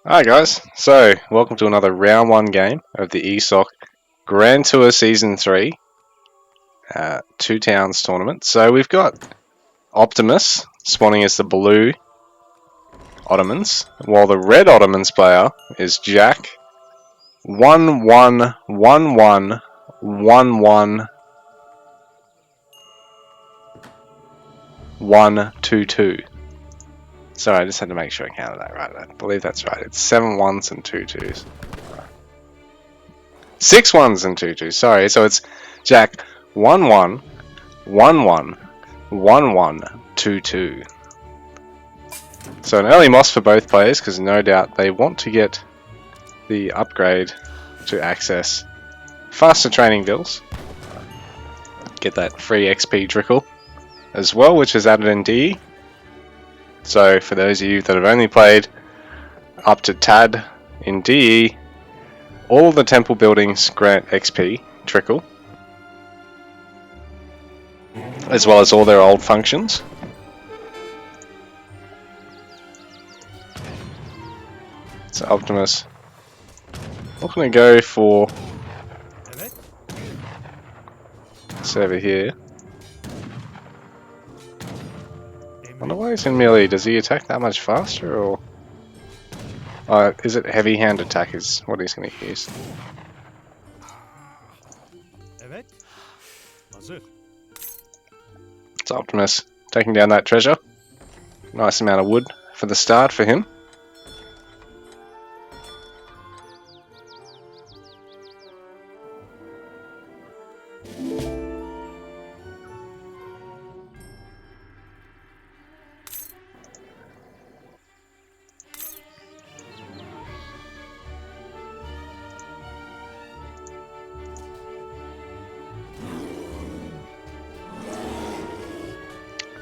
Hi guys, so welcome to another round 1 game of the ESOC Grand Tour Season 3 Two Towns tournament. So we've got Optimus spawning as the blue Ottomans, while the red Ottomans player is Jack 11111122. Sorry, I just had to make sure I counted that right. I believe that's right. It's 7 ones and 2 twos. 6 ones and 2 twos. Sorry, so it's Jack 11111122. So an early moss for both players because no doubt they want to get the upgrade to access faster training bills. Get that free XP trickle as well, which is added in DE. So for those of you that have only played up to TAD in DE, all the temple buildings grant XP trickle, as well as all their old functions. So Optimus, I'm going to go for this over here. I wonder why he's in melee. Does he attack that much faster, or is it heavy hand attack is what he's going to use? It's Optimus taking down that treasure. Nice amount of wood for the start for him.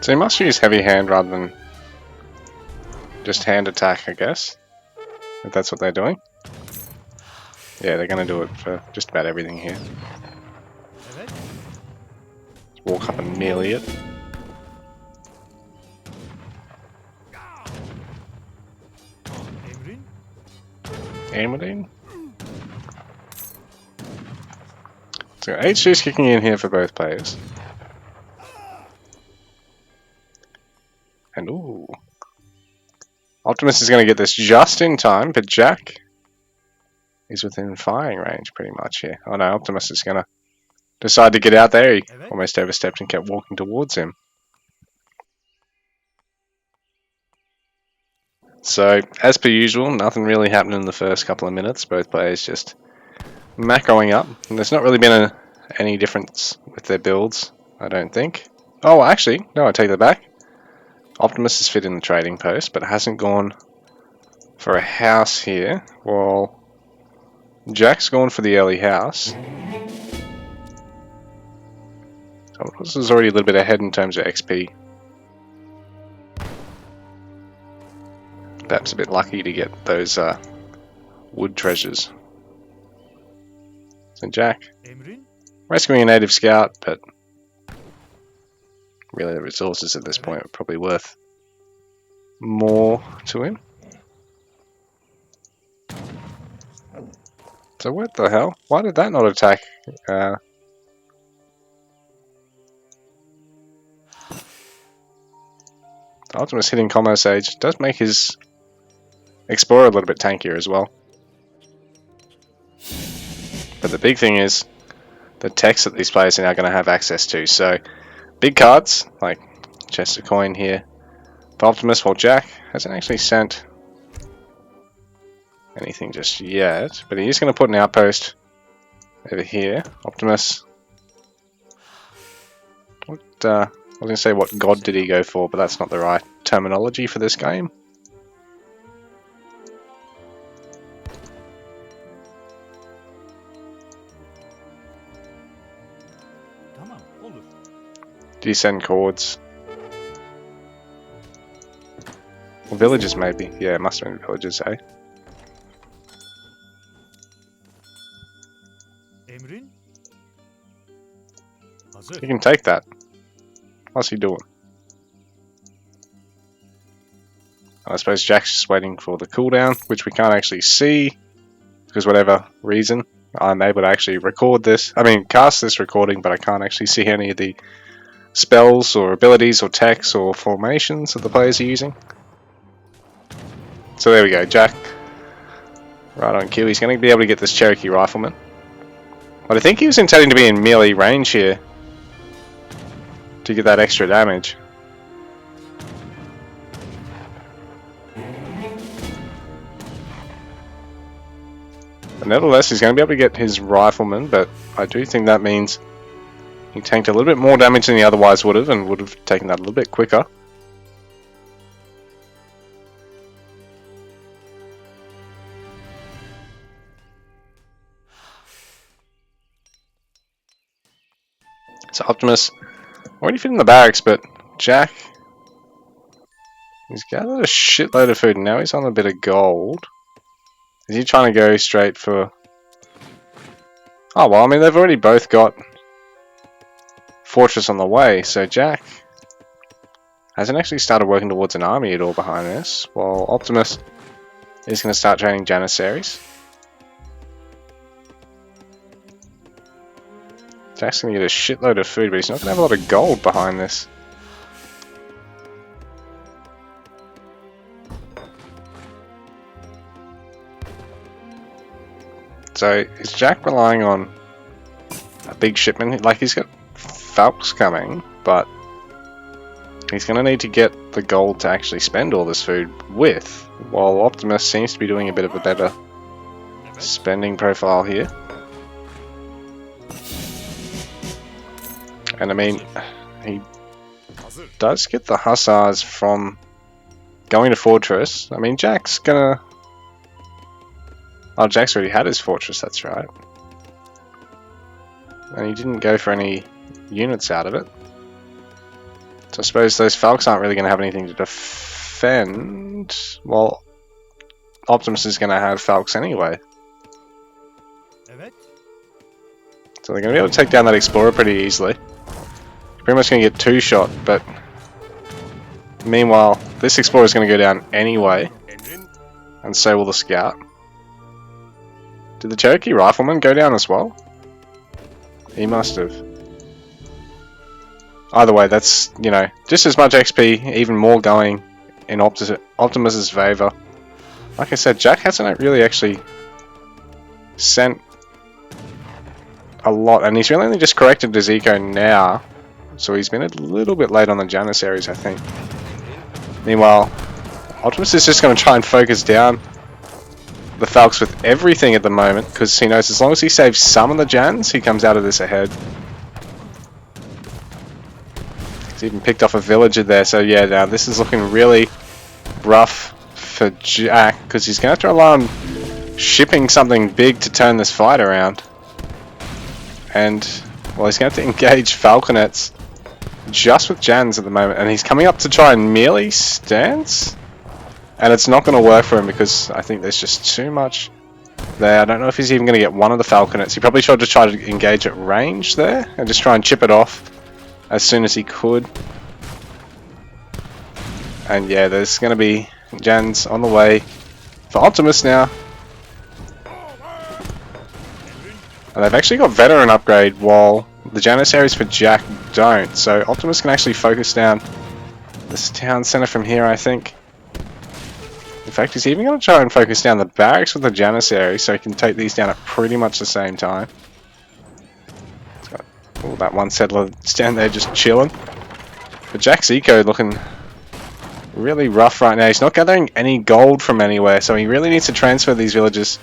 So he must use heavy hand rather than just hand attack, I guess. If that's what they're doing. Yeah, they're going to do it for just about everything here. Just walk up and melee it. Aiming. So H2's kicking in here for both players. And ooh. Optimus is going to get this just in time, but Jack is within firing range pretty much here. Oh no, Optimus is going to decide to get out there. He almost overstepped and kept walking towards him. So, as per usual, nothing really happened in the first couple of minutes. Both players just macroing up. And there's not really been any difference with their builds, I don't think. Oh, actually, no, I take that back. Optimus is fit in the trading post, but hasn't gone for a house here. While Jack's gone for the early house. Optimus is already a little bit ahead in terms of XP. Perhaps a bit lucky to get those wood treasures. So Jack, rescuing a native scout, but really the resources at this point are probably worth more to him. So what the hell? Why did that not attack? Optimus hitting Combo Sage does make his Explorer a little bit tankier as well. But the big thing is the techs that these players are now going to have access to. So big cards, like chest of coin here for Optimus, while Jack hasn't actually sent anything just yet. But he is going to put an outpost over here. Optimus. What, I was going to say what god did he go for, but that's not the right terminology for this game. Did he send chords? Well, villages maybe. Yeah, it must have been villages, eh? He can take that. What's he doing? I suppose Jack's just waiting for the cooldown, which we can't actually see because whatever reason I'm able to actually record this. I mean, cast this recording, but I can't actually see any of the spells or abilities or techs or formations that the players are using. So there we go, Jack. Right on cue. He's going to be able to get this Cherokee Rifleman. But I think he was intending to be in melee range here to get that extra damage. But nevertheless, he's going to be able to get his Rifleman, but I do think that means he tanked a little bit more damage than he otherwise would have, and would have taken that a little bit quicker. So Optimus already fit in the barracks, but Jack, he's gathered a shitload of food and now he's on a bit of gold. Is he trying to go straight for... Oh well, I mean they've already both got Fortress on the way, so Jack hasn't actually started working towards an army at all behind this, while Optimus is going to start training Janissaries. Jack's going to get a shitload of food, but he's not going to have a lot of gold behind this. So, is Jack relying on a big shipment? Like, he's got Falcons coming, but he's going to need to get the gold to actually spend all this food with, while Optimus seems to be doing a bit of a better spending profile here. And I mean, he does get the Hussars from going to Fortress. I mean, Jack's gonna... Oh, Jack's already had his Fortress, that's right. And he didn't go for any units out of it. So I suppose those Falcons aren't really going to have anything to defend. Well, Optimus is going to have Falcons anyway. So they're going to be able to take down that Explorer pretty easily. Pretty much going to get two-shot, but meanwhile, this Explorer is going to go down anyway, and so will the Scout. Did the Cherokee Rifleman go down as well? He must have. Either way, that's, you know, just as much XP, even more going in Optimus's favour. Like I said, Jack hasn't really actually sent a lot, and he's really only just corrected his eco now. So he's been a little bit late on the Janissaries, I think. Meanwhile, Optimus is just going to try and focus down the Falcons with everything at the moment, because he knows as long as he saves some of the Jans, he comes out of this ahead. He's even picked off a villager there, so yeah, now this is looking really rough for Jack, because he's going to have to rely on shipping something big to turn this fight around. And, well, he's going to have to engage Falconets just with Jans at the moment, and he's coming up to try and melee stance, and it's not going to work for him because I think there's just too much there. I don't know if he's even going to get one of the Falconets. He probably should have tried to engage at range there and just try and chip it off as soon as he could. And yeah, there's going to be Jans on the way for Optimus now. And they've actually got Veteran upgrade while the Janissaries for Jack don't. So Optimus can actually focus down this town centre from here, I think. In fact, he's even going to try and focus down the barracks with the Janissaries so he can take these down at pretty much the same time. He's got that one settler stand there just chilling. But Jack's eco looking really rough right now. He's not gathering any gold from anywhere, so he really needs to transfer these villages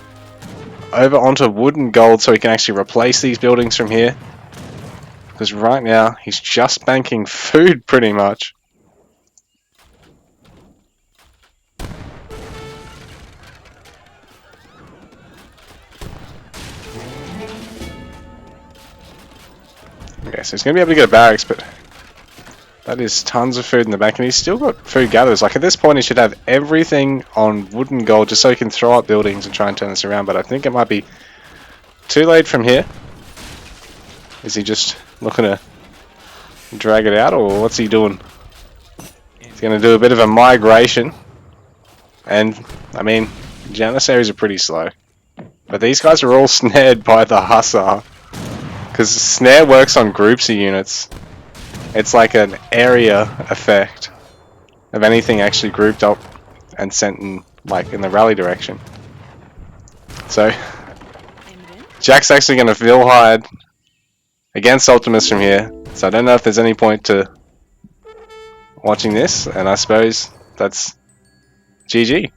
over onto wooden gold so he can actually replace these buildings from here. Because right now, he's just banking food pretty much. Okay, so he's going to be able to get a barracks, but that is tons of food in the back, and he's still got food gatherers. Like, at this point, he should have everything on wooden gold just so he can throw up buildings and try and turn this around, but I think it might be too late from here. Is he just looking to drag it out, or what's he doing? He's going to do a bit of a migration And, I mean, Janissaries are pretty slow. But these guys are all snared by the Hussar. Because snare works on groups of units. It's like an area effect of anything actually grouped up and sent in, like, in the rally direction. So, Jack's actually going to fill hide against Optimus from here. So I don't know if there's any point to watching this, and I suppose that's GG.